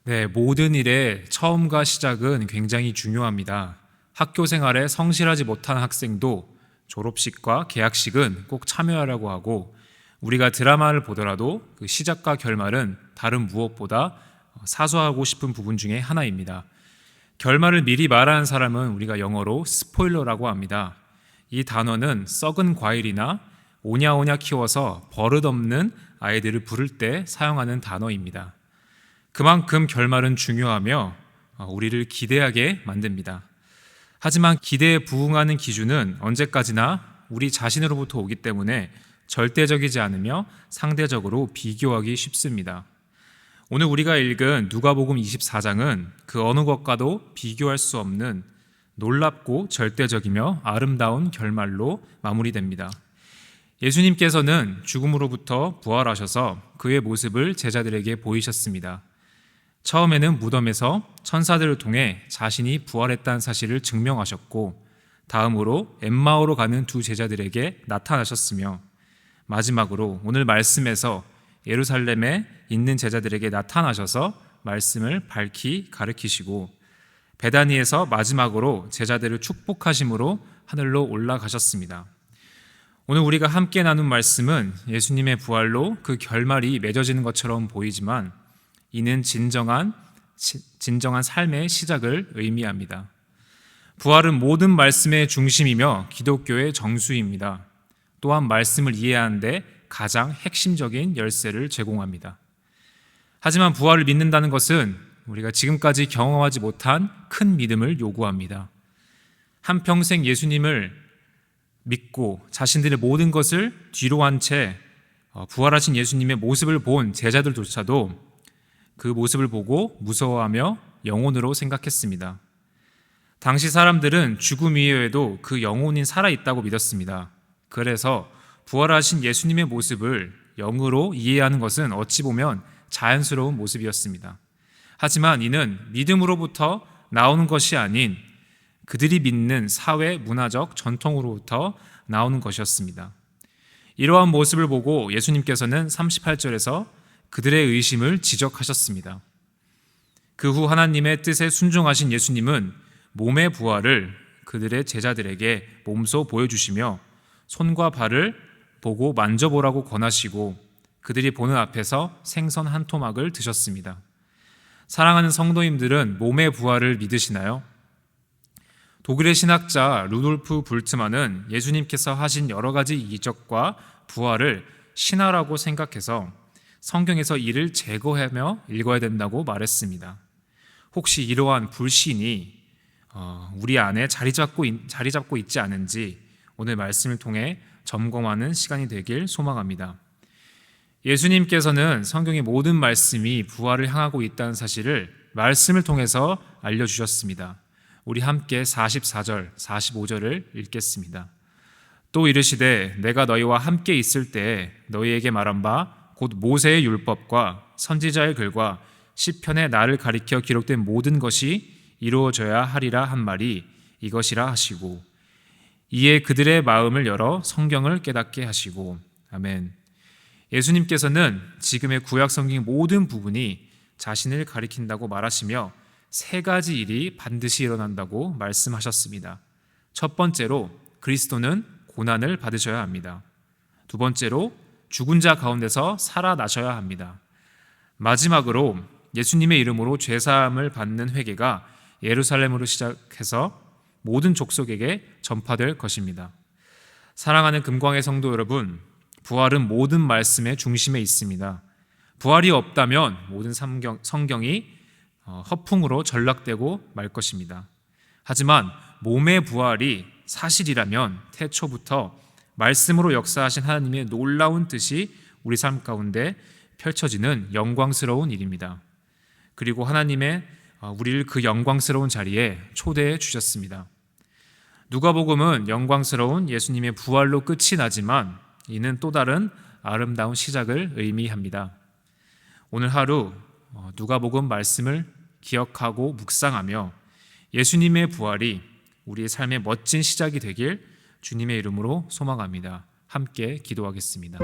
네, 모든 일의 처음과 시작은 굉장히 중요합니다. 학교 생활에 성실하지 못한 학생도 졸업식과 개학식은 꼭 참여하라고 하고, 우리가 드라마를 보더라도 그 시작과 결말은 다른 무엇보다 사소하고 싶은 부분 중에 하나입니다. 결말을 미리 말하는 사람은 우리가 영어로 스포일러라고 합니다. 이 단어는 썩은 과일이나 오냐오냐 키워서 버릇없는 아이들을 부를 때 사용하는 단어입니다. 그만큼 결말은 중요하며 우리를 기대하게 만듭니다. 하지만 기대에 부응하는 기준은 언제까지나 우리 자신으로부터 오기 때문에 절대적이지 않으며 상대적으로 비교하기 쉽습니다. 오늘 우리가 읽은 누가복음 24장은 그 어느 것과도 비교할 수 없는 놀랍고 절대적이며 아름다운 결말로 마무리됩니다. 예수님께서는 죽음으로부터 부활하셔서 그의 모습을 제자들에게 보이셨습니다. 처음에는 무덤에서 천사들을 통해 자신이 부활했다는 사실을 증명하셨고, 다음으로 엠마오로 가는 두 제자들에게 나타나셨으며, 마지막으로 오늘 말씀에서 예루살렘에 있는 제자들에게 나타나셔서 말씀을 밝히 가르치시고, 베다니에서 마지막으로 제자들을 축복하심으로 하늘로 올라가셨습니다. 오늘 우리가 함께 나눈 말씀은 예수님의 부활로 그 결말이 맺어지는 것처럼 보이지만 이는 진정한 삶의 시작을 의미합니다. 부활은 모든 말씀의 중심이며 기독교의 정수입니다. 또한 말씀을 이해하는데 가장 핵심적인 열쇠를 제공합니다. 하지만 부활을 믿는다는 것은 우리가 지금까지 경험하지 못한 큰 믿음을 요구합니다. 한평생 예수님을 믿고 자신들의 모든 것을 뒤로 한 채 부활하신 예수님의 모습을 본 제자들조차도 그 모습을 보고 무서워하며 영혼으로 생각했습니다. 당시 사람들은 죽음 이후에도 그 영혼이 살아있다고 믿었습니다. 그래서 부활하신 예수님의 모습을 영으로 이해하는 것은 어찌 보면 자연스러운 모습이었습니다. 하지만 이는 믿음으로부터 나오는 것이 아닌 그들이 믿는 사회 문화적 전통으로부터 나오는 것이었습니다. 이러한 모습을 보고 예수님께서는 38절에서 그들의 의심을 지적하셨습니다. 그 후 하나님의 뜻에 순종하신 예수님은 몸의 부활을 그들의 제자들에게 몸소 보여주시며 손과 발을 보고 만져보라고 권하시고 그들이 보는 앞에서 생선 한 토막을 드셨습니다. 사랑하는 성도님들은 몸의 부활을 믿으시나요? 독일의 신학자 루돌프 불트만은 예수님께서 하신 여러 가지 이적과 부활을 신화라고 생각해서 성경에서 이를 제거하며 읽어야 된다고 말했습니다. 혹시 이러한 불신이 우리 안에 자리 잡고 있지 않은지 오늘 말씀을 통해 점검하는 시간이 되길 소망합니다. 예수님께서는 성경의 모든 말씀이 부활을 향하고 있다는 사실을 말씀을 통해서 알려주셨습니다. 우리 함께 44절, 45절을 읽겠습니다. 또 이르시되 내가 너희와 함께 있을 때에 너희에게 말한 바 곧 모세의 율법과 선지자의 글과 시편에 나를 가리켜 기록된 모든 것이 이루어져야 하리라 한 말이 이것이라 하시고 이에 그들의 마음을 열어 성경을 깨닫게 하시고. 아멘. 예수님께서는 지금의 구약 성경의 모든 부분이 자신을 가리킨다고 말하시며 세 가지 일이 반드시 일어난다고 말씀하셨습니다. 첫 번째로 그리스도는 고난을 받으셔야 합니다. 두 번째로 죽은 자 가운데서 살아나셔야 합니다. 마지막으로 예수님의 이름으로 죄사함을 받는 회개가 예루살렘으로 시작해서 모든 족속에게 전파될 것입니다. 사랑하는 금광의 성도 여러분, 부활은 모든 말씀의 중심에 있습니다. 부활이 없다면 모든 성경이 허풍으로 전락되고 말 것입니다. 하지만 몸의 부활이 사실이라면 태초부터 말씀으로 역사하신 하나님의 놀라운 뜻이 우리 삶 가운데 펼쳐지는 영광스러운 일입니다. 그리고 하나님의 우리를 그 영광스러운 자리에 초대해 주셨습니다. 누가복음은 영광스러운 예수님의 부활로 끝이 나지만 이는 또 다른 아름다운 시작을 의미합니다. 오늘 하루 누가복음 말씀을 기억하고 묵상하며 예수님의 부활이 우리의 삶의 멋진 시작이 되길 주님의 이름으로 소망합니다. 함께 기도하겠습니다.